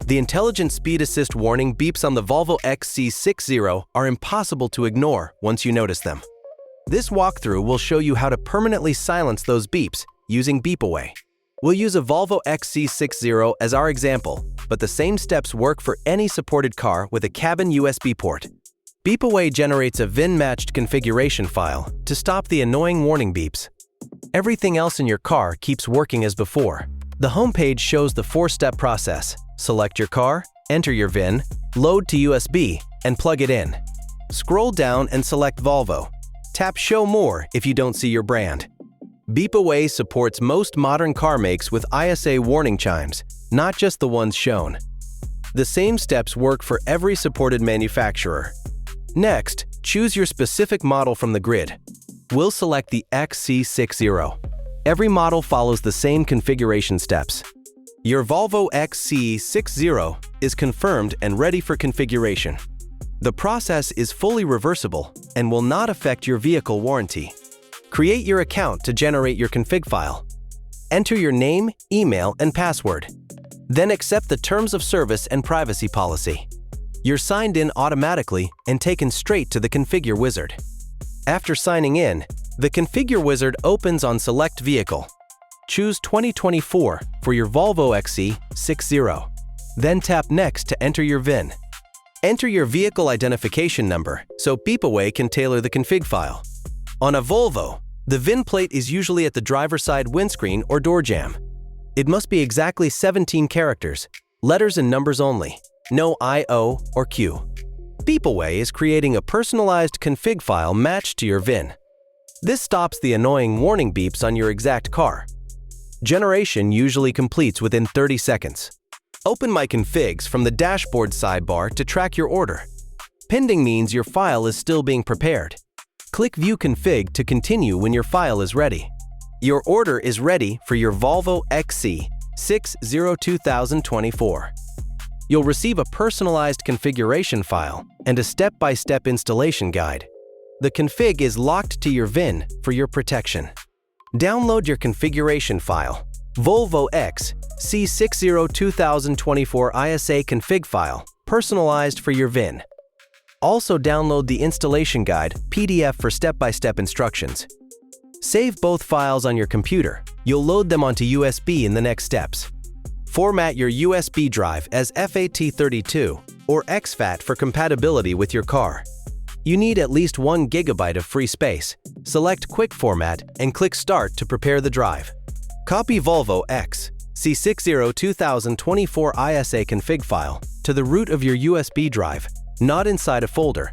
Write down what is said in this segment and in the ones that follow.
The intelligent speed assist warning beeps on the Volvo XC60 are impossible to ignore once you notice them. This walkthrough will show you how to permanently silence those beeps using BeepAway. We'll use a Volvo XC60 as our example, but the same steps work for any supported car with a cabin USB port. BeepAway generates a VIN-matched configuration file to stop the annoying warning beeps. Everything else in your car keeps working as before. The homepage shows the 4-step process. Select your car, enter your VIN, load to USB, and plug it in. Scroll down and select Volvo. Tap Show More if you don't see your brand. BeepAway supports most modern car makes with ISA warning chimes, not just the ones shown. The same steps work for every supported manufacturer. Next, choose your specific model from the grid. We'll select the XC60. Every model follows the same configuration steps. Your Volvo XC60 is confirmed and ready for configuration. The process is fully reversible and will not affect your vehicle warranty. Create your account to generate your config file. Enter your name, email, and password. Then accept the terms of service and privacy policy. You're signed in automatically and taken straight to the Configure Wizard. After signing in, the Configure Wizard opens on Select Vehicle. Choose 2024 for your Volvo XC60. Then tap Next to enter your VIN. Enter your vehicle identification number so BeepAway can tailor the config file. On a Volvo, the VIN plate is usually at the driver's side windscreen or door jamb. It must be exactly 17 characters, letters and numbers only, no I, O, or Q. BeepAway is creating a personalized config file matched to your VIN. This stops the annoying warning beeps on your exact car. Generation usually completes within 30 seconds. Open My Configs from the dashboard sidebar to track your order. Pending means your file is still being prepared. Click View Config to continue when your file is ready. Your order is ready for your Volvo XC60 2024. You'll receive a personalized configuration file and a step-by-step installation guide. The config is locked to your VIN for your protection. Download your configuration file, Volvo XC60 2024 ISA config file, personalized for your VIN. Also download the installation guide, PDF for step-by-step instructions. Save both files on your computer. You'll load them onto USB in the next steps. Format your USB drive as FAT32 or exFAT for compatibility with your car. You need at least 1 GB of free space. Select Quick Format and click Start to prepare the drive. Copy Volvo XC60 2024 ISA config file to the root of your USB drive, not inside a folder.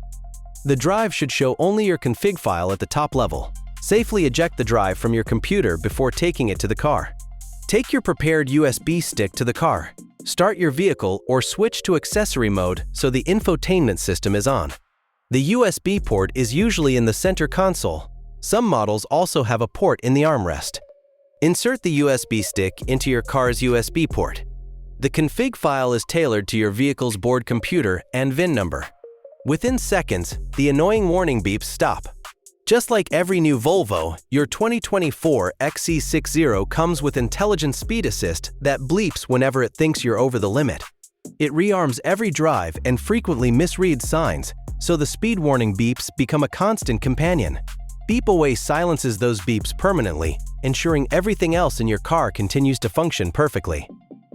The drive should show only your config file at the top level. Safely eject the drive from your computer before taking it to the car. Take your prepared USB stick to the car. Start your vehicle or switch to accessory mode so the infotainment system is on. The USB port is usually in the center console. Some models also have a port in the armrest. Insert the USB stick into your car's USB port. The config file is tailored to your vehicle's board computer and VIN number. Within seconds, the annoying warning beeps stop. Just like every new Volvo, your 2024 XC60 comes with intelligent speed assist that bleeps whenever it thinks you're over the limit. It rearms every drive and frequently misreads signs, so the speed warning beeps become a constant companion. BeepAway silences those beeps permanently, ensuring everything else in your car continues to function perfectly.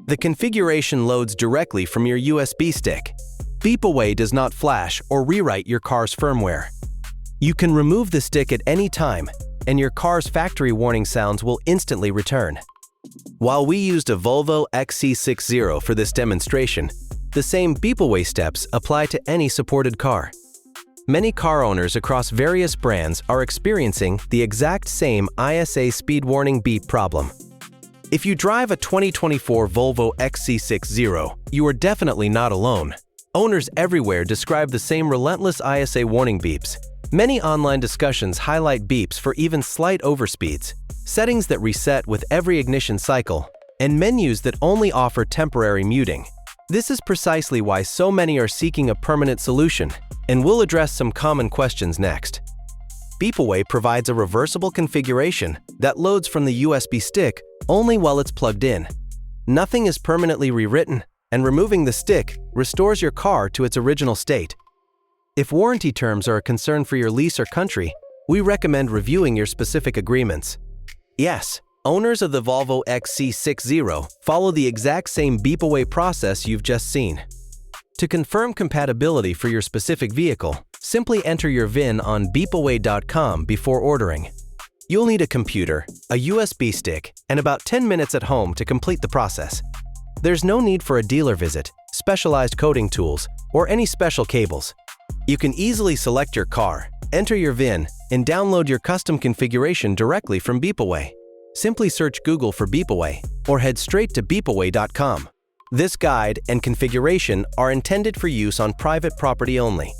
The configuration loads directly from your USB stick. BeepAway does not flash or rewrite your car's firmware. You can remove the stick at any time, and your car's factory warning sounds will instantly return. While we used a Volvo XC60 for this demonstration, the same BeepAway steps apply to any supported car. Many car owners across various brands are experiencing the exact same ISA speed warning beep problem. If you drive a 2024 Volvo XC60, you are definitely not alone. Owners everywhere describe the same relentless ISA warning beeps. Many online discussions highlight beeps for even slight overspeeds, settings that reset with every ignition cycle, and menus that only offer temporary muting. This is precisely why so many are seeking a permanent solution, and we'll address some common questions next. BeepAway provides a reversible configuration that loads from the USB stick only while it's plugged in. Nothing is permanently rewritten, and removing the stick restores your car to its original state. If warranty terms are a concern for your lease or country, we recommend reviewing your specific agreements. Yes, owners of the Volvo XC60 follow the exact same beep-away process you've just seen. To confirm compatibility for your specific vehicle, simply enter your VIN on beepaway.com before ordering. You'll need a computer, a USB stick, and about 10 minutes at home to complete the process. There's no need for a dealer visit, specialized coding tools, or any special cables. You can easily select your car, enter your VIN, and download your custom configuration directly from Beepaway. Simply search Google for Beepaway or head straight to beepaway.com. This guide and configuration are intended for use on private property only.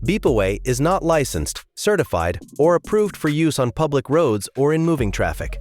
Beepaway is not licensed, certified, or approved for use on public roads or in moving traffic.